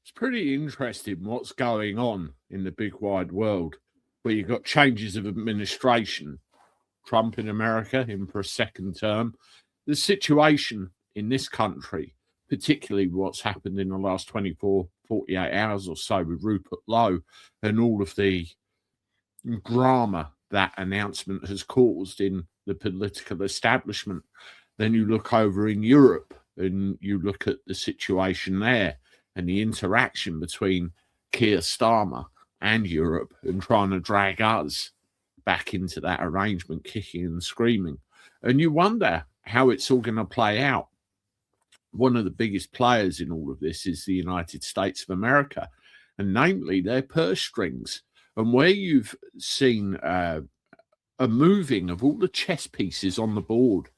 It's pretty interesting what's going on in the big wide world, where you've got changes of administration. Trump in America in for a second term. The situation in this country, particularly what's happened in the last 24, 48 hours or so with Rupert Lowe and all of the drama that announcement has caused in the political establishment. Then you look over in Europe and you look at the situation there and the interaction between Keir Starmer and Europe and trying to drag us back into that arrangement, kicking and screaming. And you wonder how it's all going to play out. One of the biggest players in all of this is the United States of America, and namely their purse strings. And where you've seen a moving of all the chess pieces on the board,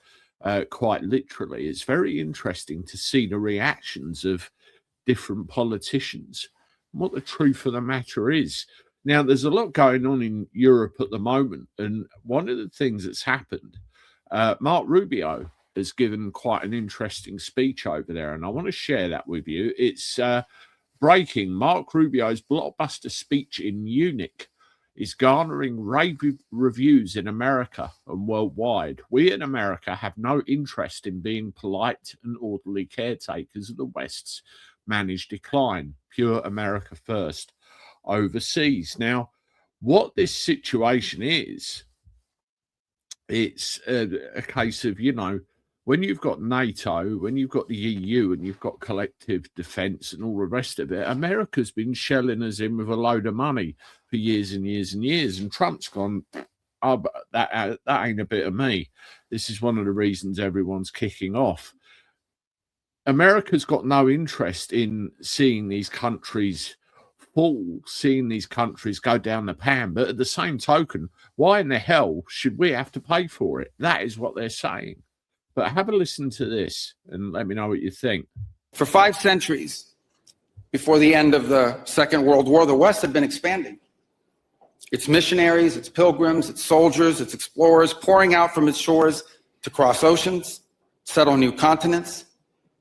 quite literally, it's very interesting to see the reactions of different politicians and what the truth of the matter is. Now, there's a lot going on in Europe at the moment, and one of the things that's happened, Mark Rubio has given quite an interesting speech over there, and I want to share that with you. It's breaking. Mark Rubio's blockbuster speech in Munich is garnering rave reviews in America and worldwide. We in America have no interest in being polite and orderly caretakers of the West's managed decline. Pure America first. Overseas. Now, what this situation is, it's a case of, when you've got NATO, when you've got the EU, and you've got collective defense and all the rest of it, America's been shelling us in with a load of money for years and years and years. And Trump's gone, oh, but that ain't a bit of me. This is one of the reasons everyone's kicking off. America's got no interest in seeing these countries fall, seeing these countries go down the pan. But at the same token, why in the hell should we have to pay for it? That is what they're saying. But have a listen to this and let me know what you think. For 5 centuries before the end of the Second World War, the West had been expanding. Its missionaries, its pilgrims, its soldiers, its explorers pouring out from its shores to cross oceans, settle new continents,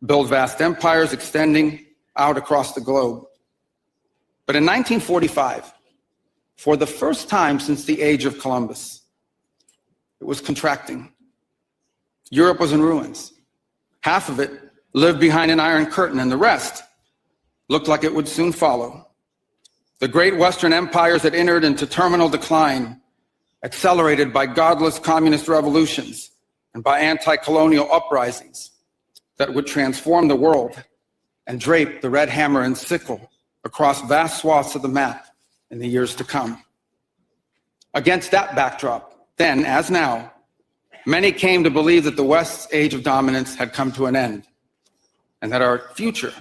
build vast empires extending out across the globe. But in 1945, for the first time since the age of Columbus, it was contracting. Europe was in ruins. Half of it lived behind an iron curtain, and the rest looked like it would soon follow. The great Western empires had entered into terminal decline, accelerated by godless communist revolutions and by anti-colonial uprisings that would transform the world and drape the red hammer and sickle across vast swaths of the map in the years to come. Against that backdrop, then as now, many came to believe that the West's age of dominance had come to an end, and that our future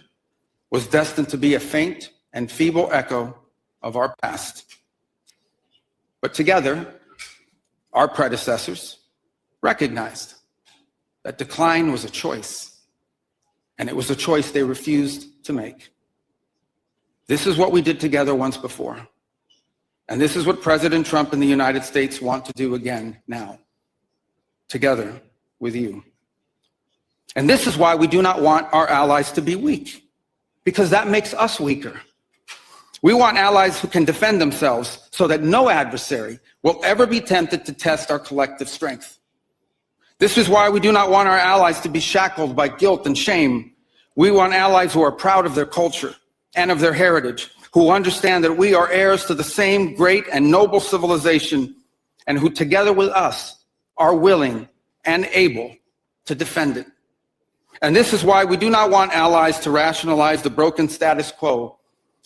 was destined to be a faint and feeble echo of our past. But together, our predecessors recognized that decline was a choice, and it was a choice they refused to make. This is what we did together once before, and this is what President Trump and the United States want to do again now, together with you. And this is why we do not want our allies to be weak, because that makes us weaker. We want allies who can defend themselves so that no adversary will ever be tempted to test our collective strength. This is why we do not want our allies to be shackled by guilt and shame. We want allies who are proud of their culture and of their heritage, who understand that we are heirs to the same great and noble civilization, and who together with us are willing and able to defend it. And this is why we do not want allies to rationalize the broken status quo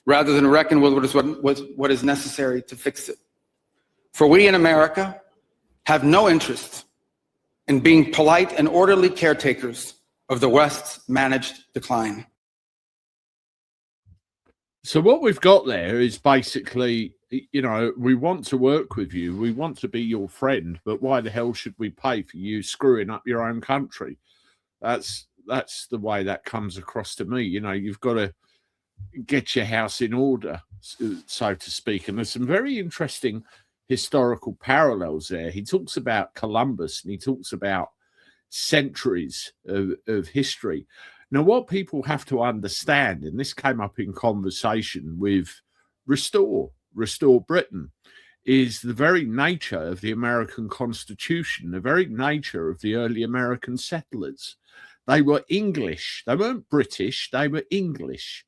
rather than reckon with what is necessary to fix it. For we in America have no interest in being polite and orderly caretakers of the West's managed decline. So what we've got there is basically, we want to work with you. We want to be your friend, but why the hell should we pay for you screwing up your own country? That's the way that comes across to me. You've got to get your house in order, so to speak. And there's some very interesting historical parallels there. He talks about Columbus and he talks about centuries of history. Now, what people have to understand, and this came up in conversation with Restore Britain, is the very nature of the American Constitution, the very nature of the early American settlers. They were English. They weren't British. They were English.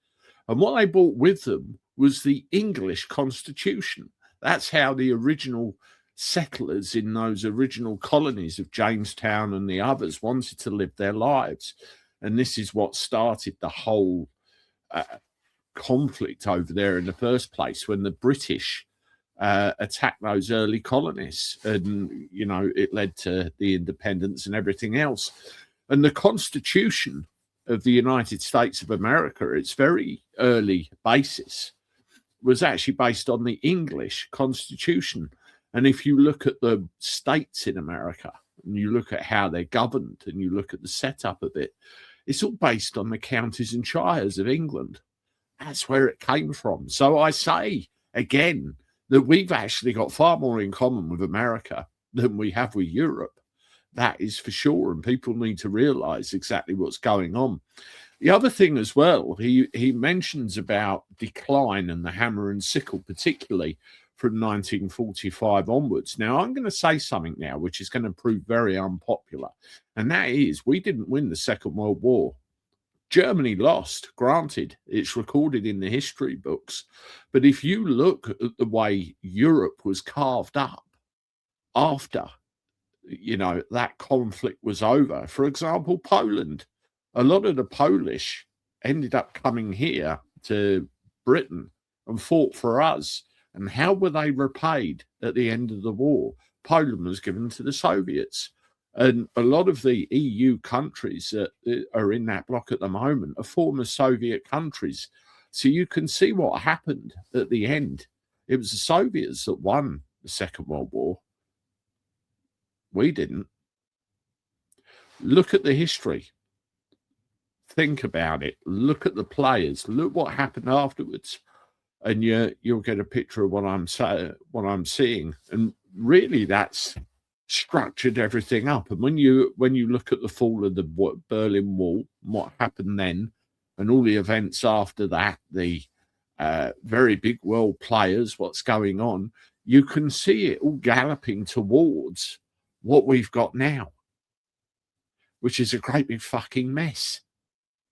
And what they brought with them was the English Constitution. That's how the original settlers in those original colonies of Jamestown and the others wanted to live their lives. And this is what started the whole conflict over there in the first place, when the British attacked those early colonies. And, you know, it led to the independence and everything else. And the Constitution of the United States of America, its very early basis, was actually based on the English Constitution. And if you look at the states in America, and you look at how they're governed, and you look at the setup of it, it's all based on the counties and shires of England. That's where it came from. So I say, again, that we've actually got far more in common with America than we have with Europe. That is for sure, and people need to realize exactly what's going on. The other thing as well, he mentions about decline and the hammer and sickle, particularly from 1945 onwards. Now, I'm going to say something now which is going to prove very unpopular, and that is we didn't win the Second World War. Germany lost, granted, it's recorded in the history books. But if you look at the way Europe was carved up after, you know, that conflict was over, for example, Poland, a lot of the Polish ended up coming here to Britain and fought for us. And how were they repaid at the end of the war? Poland was given to the Soviets. And a lot of the EU countries that are in that bloc at the moment are former Soviet countries. So you can see what happened at the end. It was the Soviets that won the Second World War. We didn't. Look at the history. Think about it. Look at the players. Look what happened afterwards. And you'll get a picture of what I'm seeing. And really, that's structured everything up. And when you look at the fall of the Berlin Wall, what happened then, and all the events after that, the very big world players, what's going on, you can see it all galloping towards what we've got now, which is a great big fucking mess.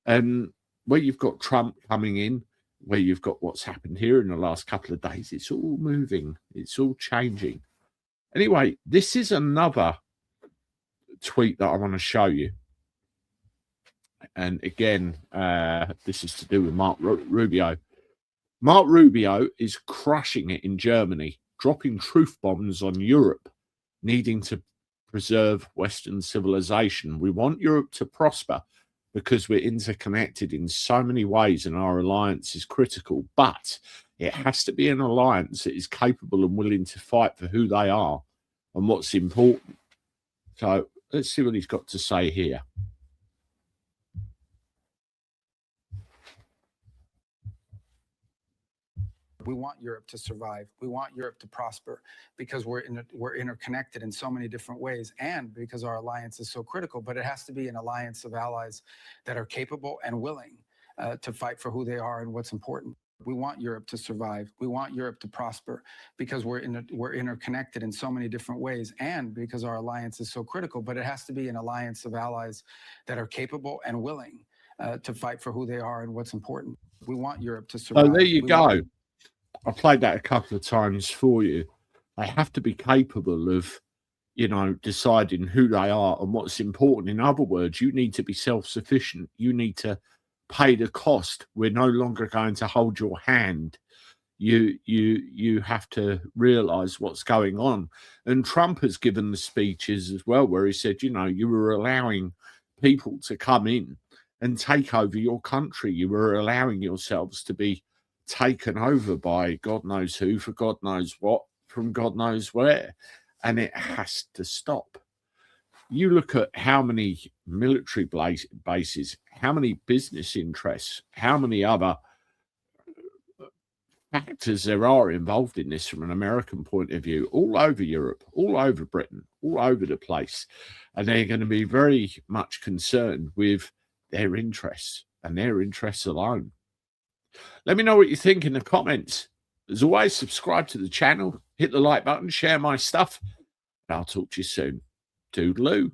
And where you've got Trump coming in, where you've got what's happened here in the last couple of days, it's all moving, it's all changing. Anyway, this is another tweet that I want to show you. And again, this is to do with Mark Rubio. Mark Rubio is crushing it in Germany, dropping truth bombs on Europe, needing to preserve Western civilization. We want Europe to prosper because we're interconnected in so many ways and our alliance is critical. But it has to be an alliance that is capable and willing to fight for who they are and what's important. So let's see what he's got to say here. We want Europe to survive. We want Europe to prosper because we're interconnected in so many different ways and because our alliance is so critical. But it has to be an alliance of allies that are capable and willing to fight for who they are and what's important. We want Europe to survive. We want Europe to prosper because we're interconnected in so many different ways and because our alliance is so critical. But it has to be an alliance of allies that are capable and willing to fight for who they are and what's important. We want Europe to survive. Oh, there you go. I played that a couple of times for you. They have to be capable of, you know, deciding who they are and what's important. In other words, you need to be self-sufficient. You need to pay the cost. We're no longer going to hold your hand. You have to realize what's going on. And Trump has given the speeches as well, where he said, you know, you were allowing people to come in and take over your country. You were allowing yourselves to be taken over by God knows who, for God knows what, from God knows where. And it has to stop. You look at how many military bases, how many business interests, how many other factors there are involved in this from an American point of view, all over Europe, all over Britain, all over the place. And they're going to be very much concerned with their interests and their interests alone. Let me know what you think in the comments. As always, subscribe to the channel, hit the like button, share my stuff, and I'll talk to you soon. Toodaloo.